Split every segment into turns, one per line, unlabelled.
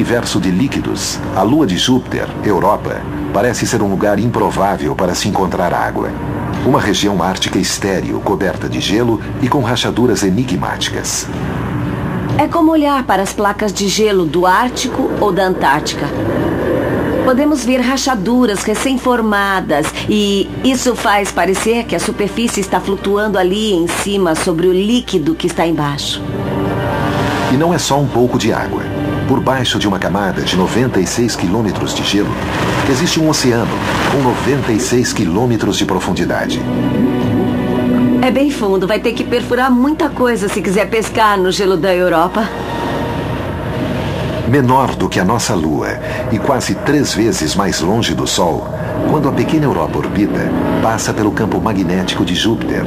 universo de líquidos, a lua de Júpiter, Europa, parece ser um lugar improvável para se encontrar água. Uma região ártica estéril, coberta de gelo e com rachaduras enigmáticas.
É como olhar para as placas de gelo do Ártico ou da Antártica. Podemos ver rachaduras recém-formadas e isso faz parecer que a superfície está flutuando ali em cima sobre o líquido que está embaixo.
E não é só um pouco de água. Por baixo de uma camada de 96 quilômetros de gelo, existe um oceano com 96 quilômetros de profundidade.
É bem fundo, vai ter que perfurar muita coisa se quiser pescar no gelo da Europa.
Menor do que a nossa Lua e quase 3 vezes mais longe do Sol, quando a pequena Europa orbita, passa pelo campo magnético de Júpiter.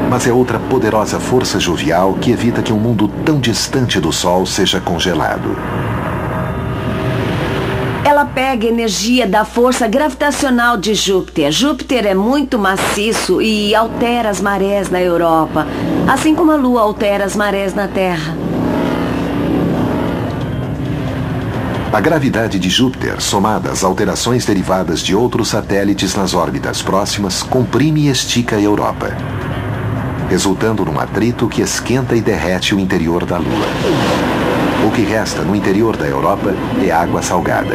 Mas é outra poderosa força jovial que evita que um mundo tão distante do Sol seja congelado.
Ela pega energia da força gravitacional de Júpiter. Júpiter é muito maciço e altera as marés na Europa, assim como a Lua altera as marés na Terra.
A gravidade de Júpiter, somada às alterações derivadas de outros satélites nas órbitas próximas, comprime e estica a Europa, resultando num atrito que esquenta e derrete o interior da Lua. O que resta no interior da Europa é água salgada.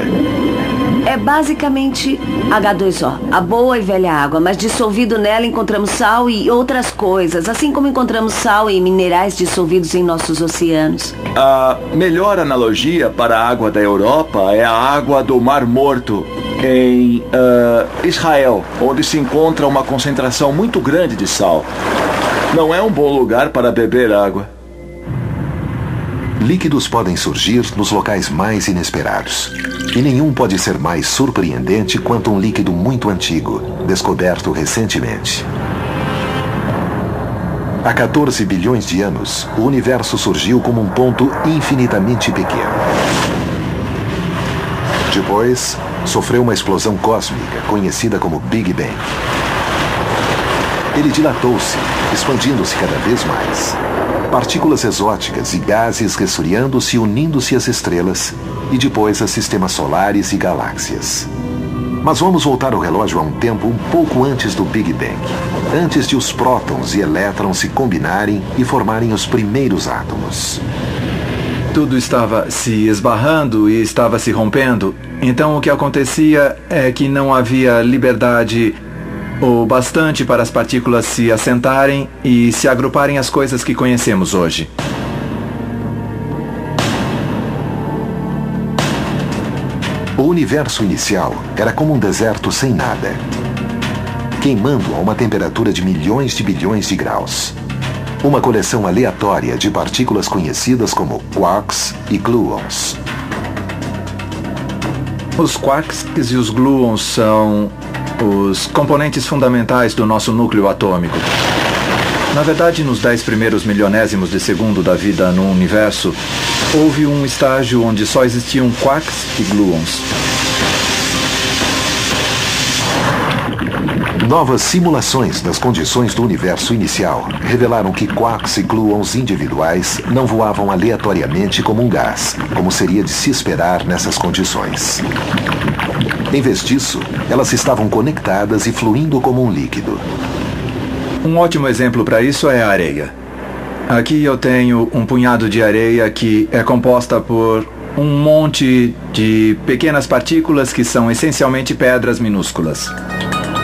É basicamente H2O, a boa e velha água, mas dissolvido nela encontramos sal e outras coisas, assim como encontramos sal e minerais dissolvidos em nossos oceanos.
A melhor analogia para a água da Europa é a água do Mar Morto, em Israel, onde se encontra uma concentração muito grande de sal. Não é um bom lugar para beber água.
Líquidos podem surgir nos locais mais inesperados. E nenhum pode ser mais surpreendente quanto um líquido muito antigo, descoberto recentemente. Há 14 bilhões de anos, o universo surgiu como um ponto infinitamente pequeno. Depois, sofreu uma explosão cósmica, conhecida como Big Bang. Ele dilatou-se, expandindo-se cada vez mais. Partículas exóticas e gases resfriando-se e unindo-se às estrelas, e depois a sistemas solares e galáxias. Mas vamos voltar o relógio a um tempo um pouco antes do Big Bang, antes de os prótons e elétrons se combinarem e formarem os primeiros átomos.
Tudo estava se esbarrando e estava se rompendo, então o que acontecia é que não havia liberdade o bastante para as partículas se assentarem e se agruparem às coisas que conhecemos hoje.
O universo inicial era como um deserto sem nada, queimando a uma temperatura de milhões de bilhões de graus. Uma coleção aleatória de partículas conhecidas como quarks e gluons.
Os quarks e os gluons são os componentes fundamentais do nosso núcleo atômico. Na verdade, nos 10 primeiros milionésimos de segundo da vida no universo, houve um estágio onde só existiam quarks e gluons.
Novas simulações das condições do universo inicial revelaram que quarks e gluons individuais não voavam aleatoriamente como um gás, como seria de se esperar nessas condições. Em vez disso, elas estavam conectadas e fluindo como um líquido.
Um ótimo exemplo para isso é a areia. Aqui eu tenho um punhado de areia que é composta por um monte de pequenas partículas que são essencialmente pedras minúsculas.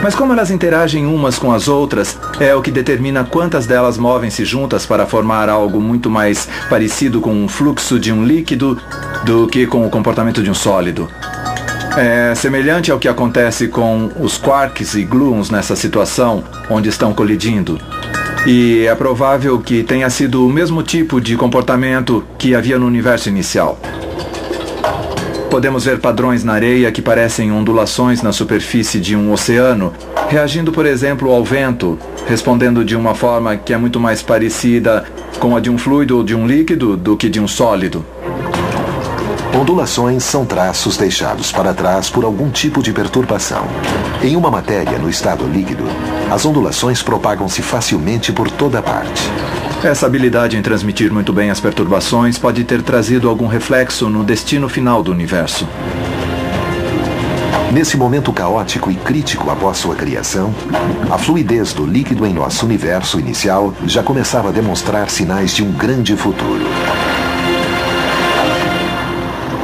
Mas como elas interagem umas com as outras, é o que determina quantas delas movem-se juntas para formar algo muito mais parecido com um fluxo de um líquido do que com o comportamento de um sólido. É semelhante ao que acontece com os quarks e gluons nessa situação, onde estão colidindo. E é provável que tenha sido o mesmo tipo de comportamento que havia no universo inicial. Podemos ver padrões na areia que parecem ondulações na superfície de um oceano, reagindo, por exemplo, ao vento, respondendo de uma forma que é muito mais parecida com a de um fluido ou de um líquido do que de um sólido.
Ondulações são traços deixados para trás por algum tipo de perturbação. Em uma matéria no estado líquido, as ondulações propagam-se facilmente por toda parte.
Essa habilidade em transmitir muito bem as perturbações pode ter trazido algum reflexo no destino final do universo.
Nesse momento caótico e crítico após sua criação, a fluidez do líquido em nosso universo inicial já começava a demonstrar sinais de um grande futuro.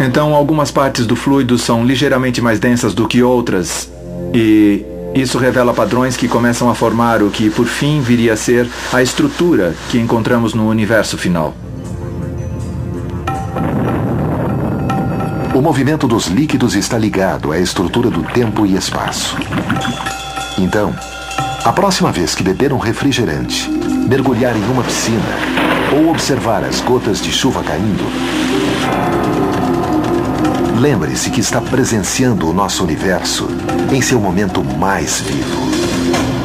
Então, algumas partes do fluido são ligeiramente mais densas do que outras, e isso revela padrões que começam a formar o que, por fim, viria a ser a estrutura que encontramos no universo final.
O movimento dos líquidos está ligado à estrutura do tempo e espaço. Então, a próxima vez que beber um refrigerante, mergulhar em uma piscina ou observar as gotas de chuva caindo, lembre-se que está presenciando o nosso universo em seu momento mais vivo.